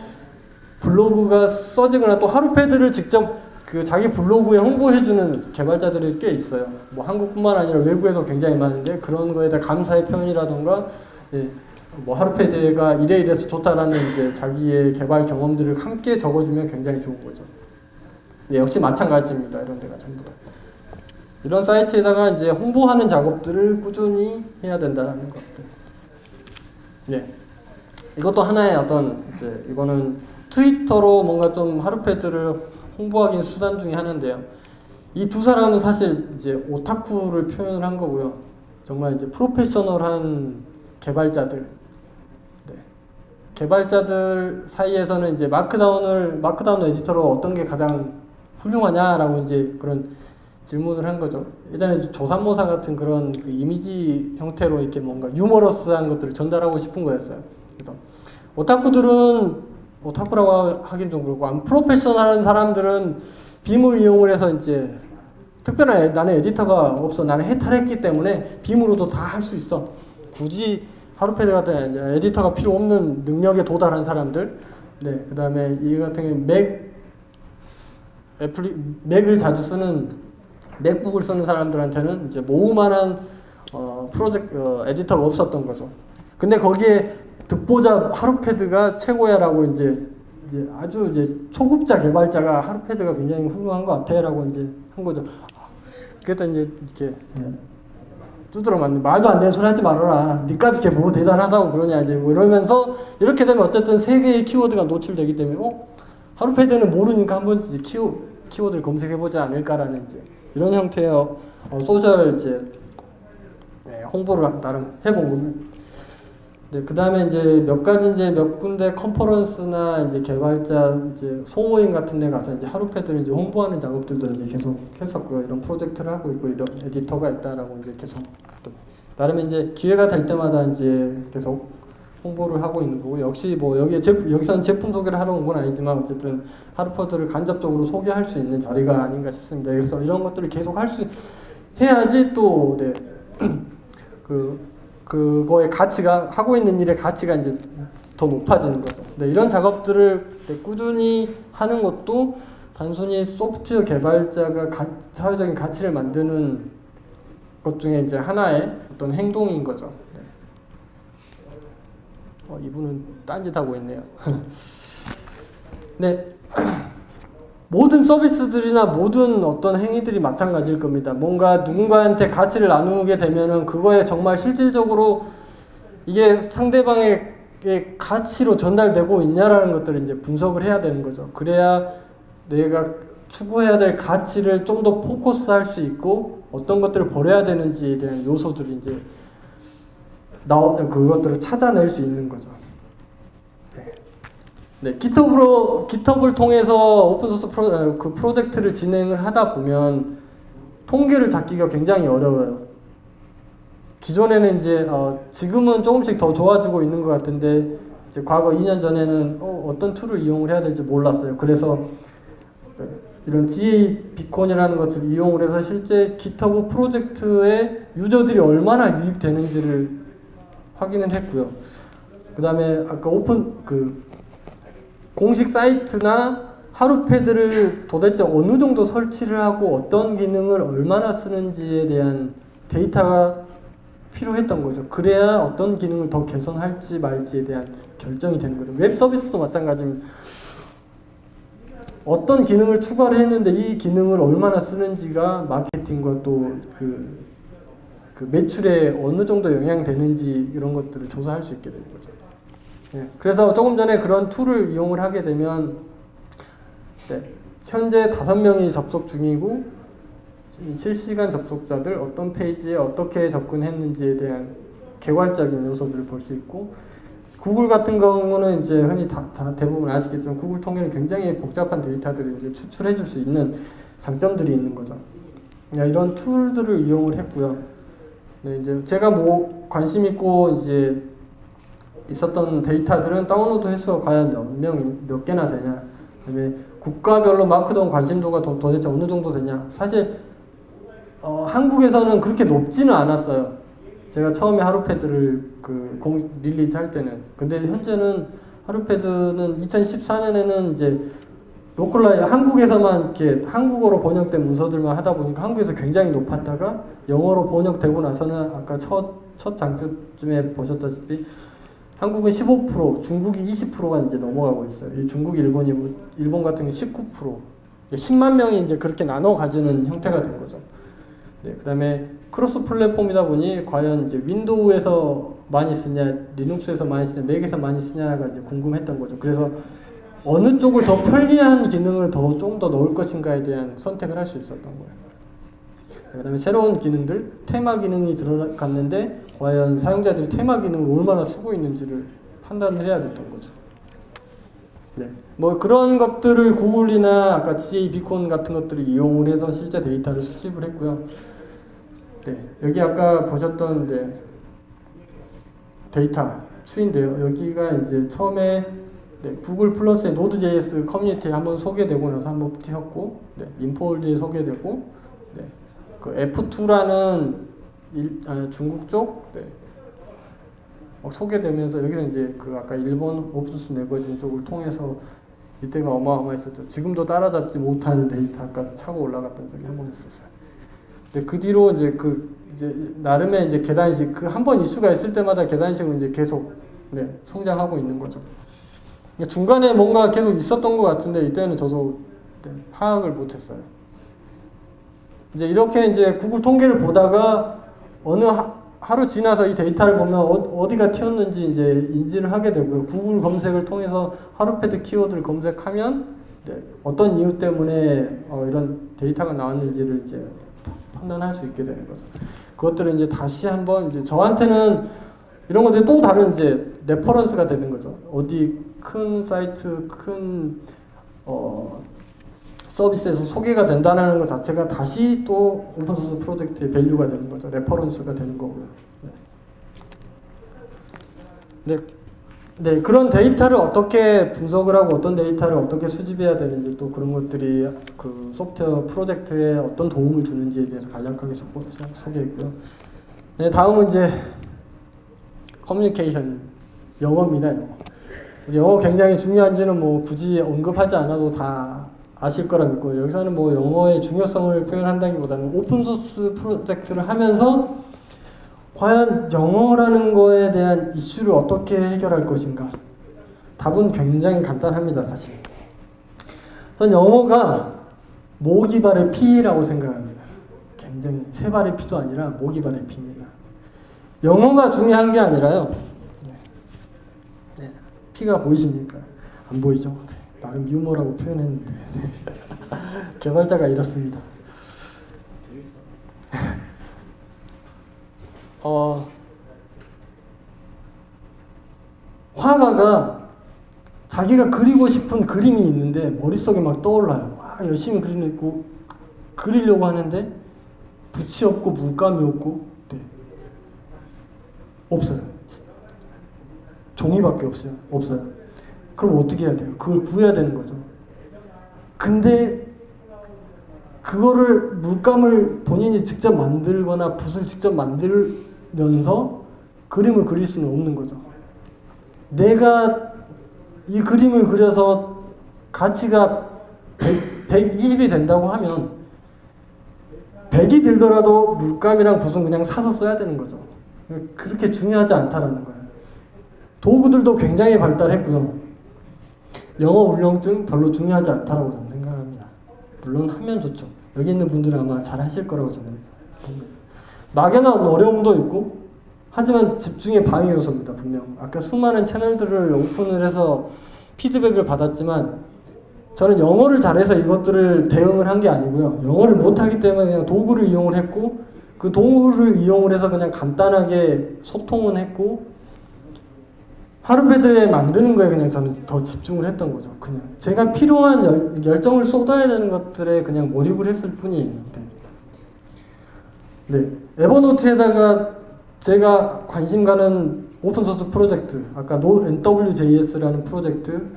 블로그가 써지거나 또 하루패드를 직접 그 자기 블로그에 홍보해주는 개발자들이 꽤 있어요. 뭐 한국뿐만 아니라 외국에도 굉장히 많은데 그런 거에 대한 감사의 표현이라던가 뭐 하루패드가 이래서 좋다라는 이제 자기의 개발 경험들을 함께 적어주면 굉장히 좋은 거죠. 역시 마찬가지입니다. 이런 데가 전부 다. 이런 사이트에다가 이제 홍보하는 작업들을 꾸준히 해야 된다는 것들. 이것도 하나의 어떤 이제 이거는 트위터로 뭔가 좀 하루패드를 홍보하기는 수단 중에 하나인데요. 이 두 사람은 사실 이제 오타쿠를 표현을 한 거고요. 정말 이제 프로페셔널한 개발자들. 개발자들 사이에서는 이제 마크다운 에디터로 어떤 게 가장 훌륭하냐라고 이제 그런 질문을 한 거죠. 예전에 조삼모사 같은 그런 그 이미지 형태로 이렇게 뭔가 유머러스한 것들을 전달하고 싶은 거였어요. 그래서 오타쿠라고 하긴 좀 그렇고, 프로페셔널한 사람들은 빔을 이용을 해서 이제 특별한 나는 에디터가 없어. 나는 해탈했기 때문에 빔으로도 다 할 수 있어. 굳이 하루패드 같은 이제 에디터가 필요 없는 능력에 도달한 사람들. 그 다음에 이 같은 경우 맥을 자주 쓰는 맥북을 쓰는 사람들한테는 이제 모으만한 에디터가 없었던 거죠. 근데 거기에 듣보자 하루패드가 최고야라고 이제 아주 이제 초급자 개발자가 하루패드가 굉장히 훌륭한 것 같아라고 이제 한 거죠. 그랬더 이제 이렇게 두드러 맞는 말도 안 되는 소리 하지 말아라. 니까지 걔 뭐 대단하다고 그러냐 이제 뭐 이러면서 이렇게 되면 어쨌든 세 개의 키워드가 노출되기 때문에 하루패드는 모르니까 한 번쯤 키워드를 검색해보지 않을까라는 이제 이런 형태의 소셜 이제 홍보를 나름 해본 겁니다. 그 다음에 이제 몇 군데 컨퍼런스나 이제 개발자 이제 소모임 같은 데 가서 이제 하루패드를 이제 홍보하는 작업들도 이제 계속 했었고요. 이런 프로젝트를 하고 있고 이런 에디터가 있다라고 이제 계속 나름 이제 기회가 될 때마다 이제 계속 홍보를 하고 있는 거고, 역시 뭐 여기서는 제품 소개를 하러 온 건 아니지만 어쨌든 하루패드를 간접적으로 소개할 수 있는 자리가 아닌가 싶습니다. 그래서 이런 것들을 계속 해야지 또 그거의 가치가, 하고 있는 일의 가치가 이제 더 높아지는 거죠. 이런 작업들을 꾸준히 하는 것도 단순히 소프트웨어 개발자가 사회적인 가치를 만드는 것 중에 이제 하나의 어떤 행동인 거죠. 이분은 딴짓하고 있네요. 모든 서비스들이나 모든 어떤 행위들이 마찬가지일 겁니다. 뭔가 누군가한테 가치를 나누게 되면은 그거에 정말 실질적으로 이게 상대방의 가치로 전달되고 있냐라는 것들을 이제 분석을 해야 되는 거죠. 그래야 내가 추구해야 될 가치를 좀 더 포커스할 수 있고 어떤 것들을 버려야 되는지에 대한 요소들이 이제 그것들을 찾아낼 수 있는 거죠. 네, GitHub을 통해서 오픈소스 프로젝트를 진행을 하다 보면 통계를 잡기가 굉장히 어려워요. 기존에는 이제 지금은 조금씩 더 좋아지고 있는 것 같은데 이제 과거 2년 전에는 어떤 툴을 이용을 해야 될지 몰랐어요. 그래서 이런 GA 비콘이라는 것을 이용을 해서 실제 GitHub 프로젝트에 유저들이 얼마나 유입되는지를 확인을 했고요. 그 다음에 아까 공식 사이트나 하루패드를 도대체 어느 정도 설치를 하고 어떤 기능을 얼마나 쓰는지에 대한 데이터가 필요했던 거죠. 그래야 어떤 기능을 더 개선할지 말지에 대한 결정이 되는 거죠. 웹 서비스도 마찬가지입니다. 어떤 기능을 추가를 했는데 이 기능을 얼마나 쓰는지가 마케팅과 또 그 매출에 어느 정도 영향되는지 이런 것들을 조사할 수 있게 되는 거죠. 네. 그래서 조금 전에 그런 툴을 이용을 하게 되면 현재 5명이 접속 중이고 실시간 접속자들 어떤 페이지에 어떻게 접근했는지에 대한 개괄적인 요소들을 볼 수 있고 구글 같은 경우는 이제 흔히 다 대부분 아시겠지만 구글 통계는 굉장히 복잡한 데이터들을 이제 추출해 줄 수 있는 장점들이 있는 거죠. 이런 툴들을 이용을 했고요. 네, 이제 제가 관심 있고 이제 있었던 데이터들은 다운로드 횟수가 과연 몇 개나 되냐, 그다음에 국가별로 마크다운 관심도가 도대체 어느 정도 되냐. 사실 한국에서는 그렇게 높지는 않았어요. 제가 처음에 하루패드를 릴리즈 할 때는. 근데 현재는 하루패드는 2014년에는 이제 한국에서만 이렇게 한국어로 번역된 문서들만 하다 보니까 한국에서 굉장히 높았다가 영어로 번역되고 나서는 아까 첫 장표쯤에 보셨다시피 한국은 15%, 중국이 20%가 이제 넘어가고 있어요. 이 중국, 일본 같은 경우 19%. 10만 명이 이제 그렇게 나눠 가지는 형태가 된 거죠. 네, 그다음에 크로스 플랫폼이다 보니 과연 이제 윈도우에서 많이 쓰냐, 리눅스에서 많이 쓰냐, 맥에서 많이 쓰냐가 이제 궁금했던 거죠. 그래서 어느 쪽을 더 편리한 기능을 조금 더 넣을 것인가에 대한 선택을 할 수 있었던 거예요. 그 다음에 새로운 기능들, 테마 기능이 들어갔는데 과연 사용자들이 테마 기능을 얼마나 쓰고 있는지를 판단을 해야 됐던 거죠. 네, 뭐 그런 것들을 구글이나 아까 GA 비콘 같은 것들을 이용을 해서 실제 데이터를 수집을 했고요. 네, 여기 아까 보셨던 데이터 추인데요. 여기가 이제 처음에 구글 플러스의 노드.js 커뮤니티에 한번 소개되고 나서 한번 튀었고, 인폴드에 소개되고, 그 F2라는 중국 쪽 소개되면서 여기서 이제 아까 일본 오픈소스 매거진 쪽을 통해서 이때가 어마어마했었죠. 지금도 따라잡지 못하는 데이터까지 차고 올라갔던 적이 한 번 있었어요. 근데 그 뒤로 이제 나름의 이제 계단식 한 번 이슈가 있을 때마다 계단식으로 이제 계속 성장하고 있는 거죠. 중간에 뭔가 계속 있었던 것 같은데 이때는 저도 파악을 못했어요. 이제 이렇게 이제 구글 통계를 보다가 어느 하루 지나서 이 데이터를 보면 어디가 튀었는지 이제 인지를 하게 되고요. 구글 검색을 통해서 하루패드 키워드를 검색하면 어떤 이유 때문에 이런 데이터가 나왔는지를 이제 판단할 수 있게 되는 거죠. 그것들을 이제 다시 한번 이제 저한테는 이런 것들이 또 다른 이제 레퍼런스가 되는 거죠. 어디 큰 사이트, 큰 서비스에서 소개가 된다는 것 자체가 다시 또 오픈소스 프로젝트의 밸류가 되는 거죠. 레퍼런스가 되는 거고요. 네, 그런 데이터를 어떻게 분석을 하고 어떤 데이터를 어떻게 수집해야 되는지 또 그런 것들이 그 소프트웨어 프로젝트에 어떤 도움을 주는지에 대해서 간략하게 소개했고요. 네, 다음은 이제 커뮤니케이션, 영어입니다. 영어 굉장히 중요한지는 뭐 굳이 언급하지 않아도 다 아실 거라 믿고, 여기서는 뭐 영어의 중요성을 표현한다기보다는 오픈소스 프로젝트를 하면서 과연 영어라는 거에 대한 이슈를 어떻게 해결할 것인가? 답은 굉장히 간단합니다, 사실. 전 영어가 모기발의 피라고 생각합니다. 굉장히 세 발의 피도 아니라 모기발의 피입니다. 영어가 중요한 게 아니라요. 피가 보이십니까? 안 보이죠? 나름 유머라고 표현했는데 개발자가 이렇습니다. 그리다가 자기가 그리고 싶은 그림이 있는데 머릿속에 막 떠올라요. 열심히 그리려고 하는데 붓이 없고 물감이 없고 네. 없어요. 종이밖에 없어요. 그럼 어떻게 해야 돼요? 그걸 구해야 되는 거죠. 근데 그거를 물감을 본인이 직접 만들거나 붓을 직접 만들면서 그림을 그릴 수는 없는 거죠. 내가 이 그림을 그려서 가치가 120이 된다고 하면 100이 들더라도 물감이랑 붓은 그냥 사서 써야 되는 거죠. 그렇게 중요하지 않다라는 거예요. 도구들도 굉장히 발달했고요. 영어 울렁증 별로 중요하지 않다라고 저는 생각합니다. 물론 하면 좋죠. 여기 있는 분들은 아마 잘 하실 거라고 저는 봅니다. 막연한 어려움도 있고 하지만 집중의 방해 요소입니다. 분명. 아까 수많은 채널들을 오픈을 해서 피드백을 받았지만 저는 영어를 잘해서 이것들을 대응을 한 게 아니고요. 영어를 못하기 때문에 그냥 도구를 이용을 했고 그 도구를 이용을 해서 그냥 간단하게 소통은 했고 하루패드에 만드는 거에 그냥 저는 더 집중을 했던 거죠. 그냥 제가 필요한 열정을 쏟아야 되는 것들에 그냥 몰입을 했을 뿐이에요. 네. 에버노트에다가 제가 관심 가는 오픈소스 프로젝트, 아까 NWJS라는 프로젝트,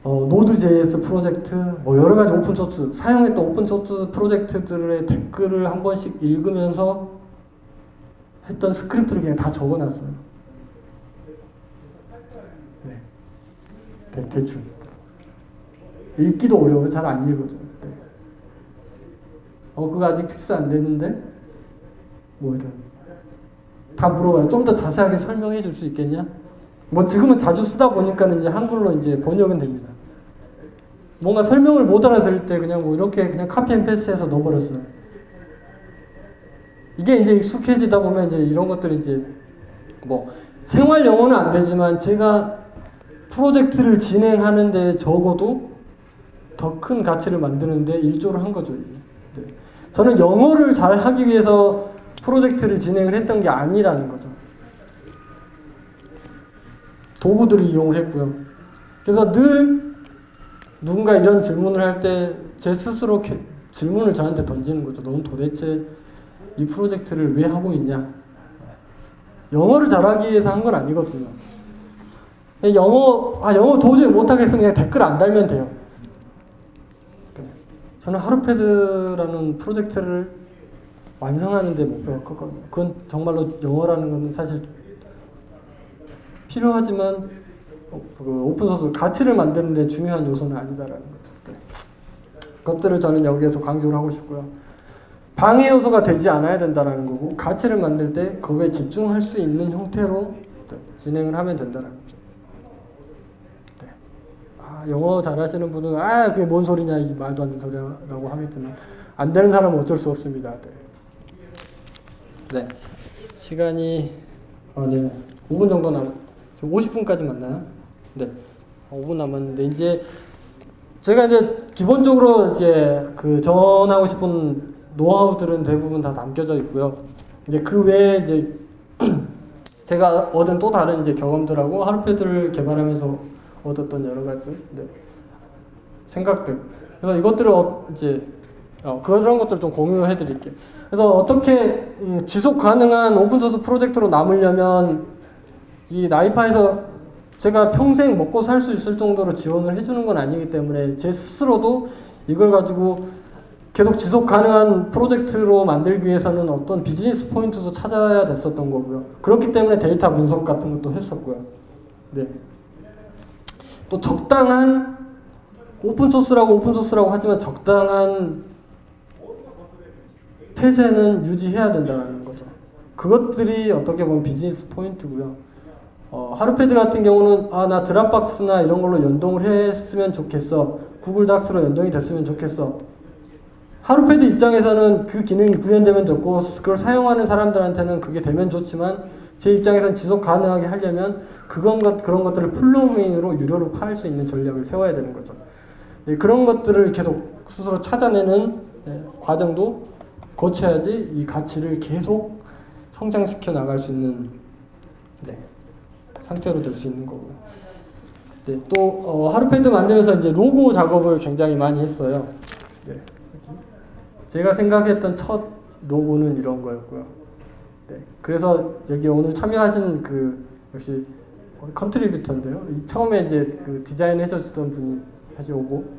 노드.js 프로젝트, 뭐 여러 가지 오픈소스, 사용했던 오픈소스 프로젝트들의 댓글을 한 번씩 읽으면서 했던 스크립트를 그냥 다 적어놨어요. 네. 대충. 읽기도 어려워요. 잘 안 읽어져요. 네. 그거 아직 픽스 안 됐는데? 뭐 이런. 다 물어봐요. 좀 더 자세하게 설명해 줄 수 있겠냐? 뭐 지금은 자주 쓰다 보니까는 이제 한글로 이제 번역은 됩니다. 뭔가 설명을 못 알아들을 때 그냥 뭐 이렇게 그냥 카피 앤 페이스트해서 넣어버렸어요. 이게 이제 익숙해지다 보면 이제 이런 것들이 이제 뭐 생활 영어는 안 되지만 제가 프로젝트를 진행하는데 적어도 더 큰 가치를 만드는데 일조를 한 거죠. 네. 저는 영어를 잘 하기 위해서 프로젝트를 진행을 했던 게 아니라는 거죠. 도구들을 이용을 했고요. 그래서 늘 누군가 이런 질문을 할 때 제 스스로 질문을 저한테 던지는 거죠. 넌 도대체 이 프로젝트를 왜 하고 있냐? 영어를 잘하기 위해서 한 건 아니거든요. 영어 도저히 못하겠으면 그냥 댓글 안 달면 돼요. 저는 하루패드라는 프로젝트를 완성하는 데 목표가 컸거든요. 그건 정말로 영어라는 건 사실 필요하지만 그 오픈소스 가치를 만드는 데 중요한 요소는 아니다라는 거죠. 네. 그것들을 저는 여기에서 강조를 하고 싶고요. 방해 요소가 되지 않아야 된다라는 거고 가치를 만들 때 거기에 집중할 수 있는 형태로 진행을 하면 된다는 거죠. 네. 영어 잘하시는 분은 그게 뭔 소리냐 이 말도 안 되는 소리라고 하겠지만 안 되는 사람은 어쩔 수 없습니다. 네. 시간이 5분 정도 지금 50분까지 맞나요? 네. 5분 남았는데 이제 제가 이제 기본적으로 이제 그 전하고 싶은 노하우들은 대부분 다 남겨져 있고요. 이제 그 외에 이제 제가 얻은 또 다른 이제 경험들하고 하루패드를 개발하면서 얻었던 여러 가지 생각들. 그래서 이것들을 이제 그런 것들을 좀 공유해 드릴게요. 그래서 어떻게 지속 가능한 오픈소스 프로젝트로 남으려면 이 나이파에서 제가 평생 먹고 살 수 있을 정도로 지원을 해주는 건 아니기 때문에 제 스스로도 이걸 가지고 계속 지속 가능한 프로젝트로 만들기 위해서는 어떤 비즈니스 포인트도 찾아야 됐었던 거고요. 그렇기 때문에 데이터 분석 같은 것도 했었고요. 네. 또 적당한 오픈소스라고 하지만 적당한 태세는 유지해야 된다는 거죠. 그것들이 어떻게 보면 비즈니스 포인트고요. 하루패드 같은 경우는 나 드랍박스나 이런 걸로 연동을 했으면 좋겠어. 구글 닥스로 연동이 됐으면 좋겠어. 하루패드 입장에서는 그 기능이 구현되면 좋고 그걸 사용하는 사람들한테는 그게 되면 좋지만 제 입장에서는 지속 가능하게 하려면 그런 것들을 플러그인으로 유료로 팔 수 있는 전략을 세워야 되는 거죠. 네, 그런 것들을 계속 스스로 찾아내는 과정도 거쳐야지 이 가치를 계속 성장시켜 나갈 수 있는 상태로 될 수 있는 거고요. 네, 또 하루패드 만들면서 이제 로고 작업을 굉장히 많이 했어요. 네, 제가 생각했던 첫 로고는 이런 거였고요. 네, 그래서 여기 오늘 참여하신 그 역시 컨트리뷰터인데요. 처음에 이제 그 디자인 해주시던 분이 다시 였고,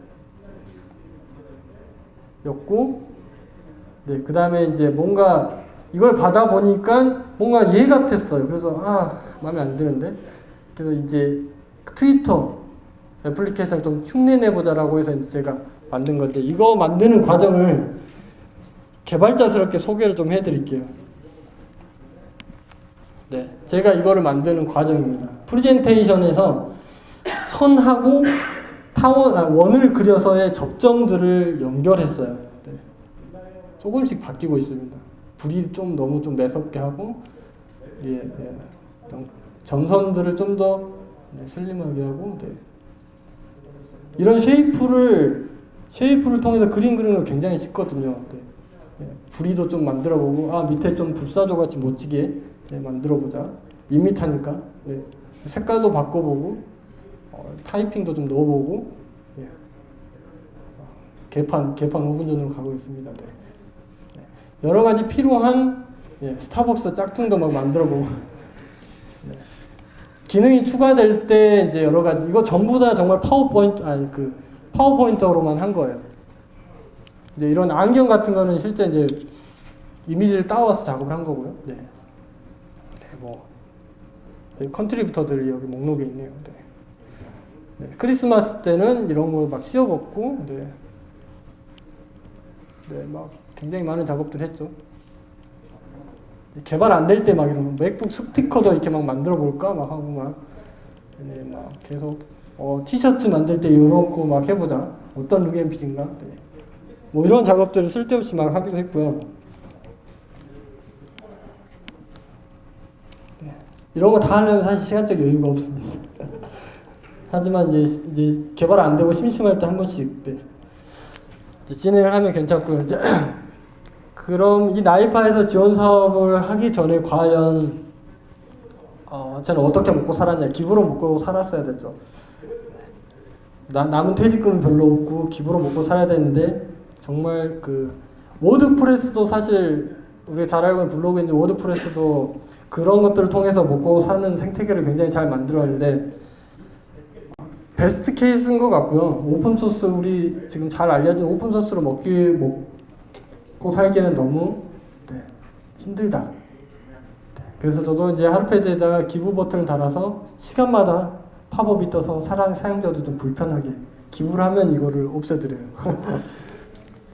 네, 그 다음에 이제 뭔가 이걸 받아 보니까 뭔가 얘 같았어요. 그래서 마음에 안 드는데. 그래서 이제 트위터 애플리케이션 좀 흉내내보자라고 해서 이제 제가 만든 건데, 이거 만드는 과정을 개발자스럽게 소개를 좀 해드릴게요. 네, 제가 이거를 만드는 과정입니다. 프레젠테이션에서 선하고 원을 그려서의 접점들을 연결했어요. 네. 조금씩 바뀌고 있습니다. 불이 너무 좀 매섭게 하고, 점선들을 좀 더 슬림하게 하고, 네. 이런 쉐이프를 통해서 그림 그리는 거 굉장히 쉽거든요. 네. 불이도 좀 만들어보고, 밑에 좀 불사조 같이 멋지게 만들어보자. 밋밋하니까. 네. 색깔도 바꿔보고, 타이핑도 좀 넣어보고, 네. 개판 5분 전으로 가고 있습니다. 네. 네. 여러 가지 필요한 스타벅스 짝퉁도 막 만들어보고, 네. 기능이 추가될 때 이제 여러 가지, 이거 전부 다 정말 파워포인터로만 한 거예요. 이제 이런 안경 같은 거는 실제 이제 이미지를 따와서 작업을 한 거고요. 네. 네, 컨트리뷰터들이 여기 목록에 있네요. 네. 네, 크리스마스 때는 이런 거 막 씌워봤고, 네. 네, 막 굉장히 많은 작업들 했죠. 개발 안 될 때 막 이런 맥북 스티커도 이렇게 막 만들어 볼까 막 하고 네, 막 계속 티셔츠 만들 때 이런 거 막 해보자. 어떤 룩앤필인가? 네. 뭐 이런 작업들을 쓸데없이 막 하기도 했고요. 네. 이런 거 다 하려면 사실 시간적 여유가 없습니다. 하지만 이제 개발 안 되고 심심할 때 한 번씩 이제 진행을 하면 괜찮고요. 이제 그럼 이 나이파에서 지원 사업을 하기 전에 과연 저는 어떻게 먹고 살았냐? 기부로 먹고 살았어야 됐죠. 남은 퇴직금은 별로 없고 기부로 먹고 살아야 되는데 정말 그 워드프레스도 사실 우리가 잘 알고 있는 블로그인지 워드프레스도 그런 것들을 통해서 먹고 사는 생태계를 굉장히 잘 만들었는데 베스트 케이스인 것 같고요. 오픈소스 우리 지금 잘 알려진 오픈소스로 먹고 살기에는 너무 힘들다. 그래서 저도 이제 하루패드에다가 기부 버튼을 달아서 시간마다 팝업이 떠서 사용자도 좀 불편하게 기부를 하면 이거를 없애드려요.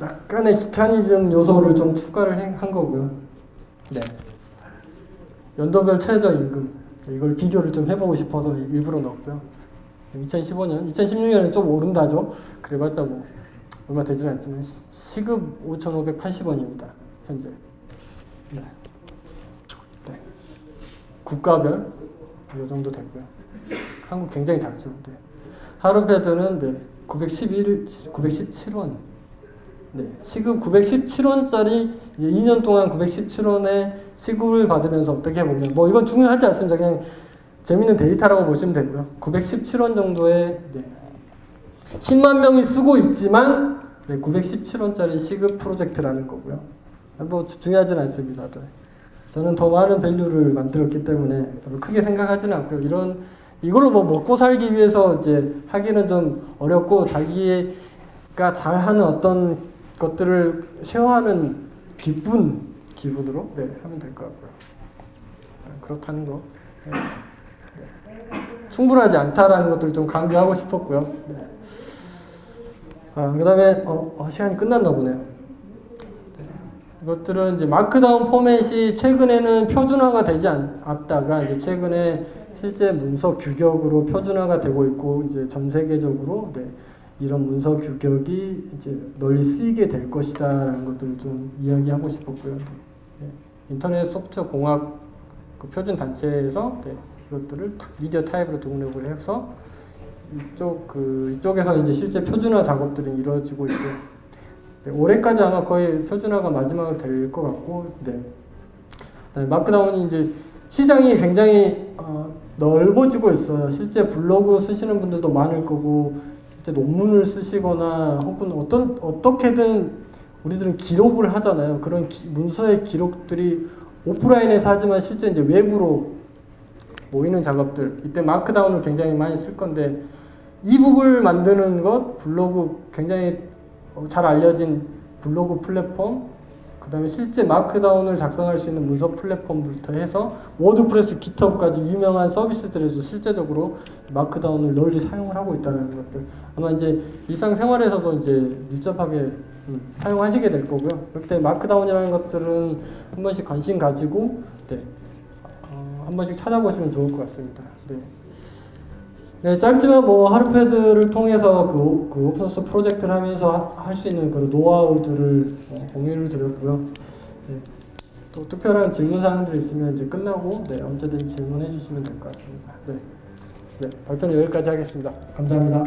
약간의 기타니즘 요소를 좀 추가를 한 거고요. 네. 연도별 최저임금 이걸 비교를 좀 해보고 싶어서 일부러 넣었고요. 2015년, 2016년에 좀 오른다죠. 그래봤자 뭐 얼마 되지는 않지만 시급 5,580원입니다. 현재. 네. 네. 국가별 이 정도 됐고요. 한국 굉장히 작죠. 네. 하루패드는 917원. 네. 시급 917원짜리 2년 동안 917원의 시급을 받으면서 어떻게 보면 뭐 이건 중요하지 않습니다. 그냥 재밌는 데이터라고 보시면 되고요. 917원 정도의 10만 명이 쓰고 있지만 917원짜리 시급 프로젝트라는 거고요. 뭐 중요하진 않습니다. 저는 더 많은 밸류를 만들었기 때문에 별로 크게 생각하지는 않고요. 이걸로 뭐 먹고 살기 위해서 이제 하기는 좀 어렵고 자기가 잘하는 어떤 것들을 쉐어하는 기분으로 하면 될 것 같고요. 그렇다는 거. 충분하지 않다라는 것들을 좀 강조하고 싶었고요. 네. 그 다음에 시간이 끝났나 보네요. 네. 이것들은 이제 마크다운 포맷이 최근에는 표준화가 되지 않았다가 이제 최근에 실제 문서 규격으로 표준화가 되고 있고 이제 전 세계적으로 이런 문서 규격이 이제 널리 쓰이게 될 것이다라는 것들을 좀 이야기하고 싶었고요. 네. 인터넷 소프트웨어 공학 그 표준 단체에서 이것들을 미디어 타입으로 등록을 해서 이쪽에서 이제 실제 표준화 작업들이 이루어지고 있고요. 올해까지 아마 거의 표준화가 마지막으로 될 것 같고, 마크다운이 이제 시장이 굉장히 넓어지고 있어요. 실제 블로그 쓰시는 분들도 많을 거고, 실제 논문을 쓰시거나 혹은 어떻게든 우리들은 기록을 하잖아요. 그런 문서의 기록들이 오프라인에서 하지만 실제 이제 외부로 모이는 작업들, 이때 마크다운을 굉장히 많이 쓸 건데, 이북을 만드는 것, 블로그 굉장히 잘 알려진 블로그 플랫폼, 그 다음에 실제 마크다운을 작성할 수 있는 문서 플랫폼부터 해서 워드프레스, 깃허브까지 유명한 서비스들에서 실제적으로 마크다운을 널리 사용을 하고 있다는 것들, 아마 이제 일상생활에서도 이제 밀접하게 사용하시게 될 거고요. 그렇기 때문에 마크다운이라는 것들은 한 번씩 관심 가지고 한 번씩 찾아보시면 좋을 것 같습니다. 네. 네, 짧지만 뭐 하루패드를 통해서 그 오픈소스 프로젝트를 하면서 할 수 있는 그런 노하우들을 공유를 드렸고요. 네, 또 특별한 질문 사항들이 있으면 이제 끝나고 언제든지 질문해 주시면 될 것 같습니다. 네, 발표는 여기까지 하겠습니다. 감사합니다.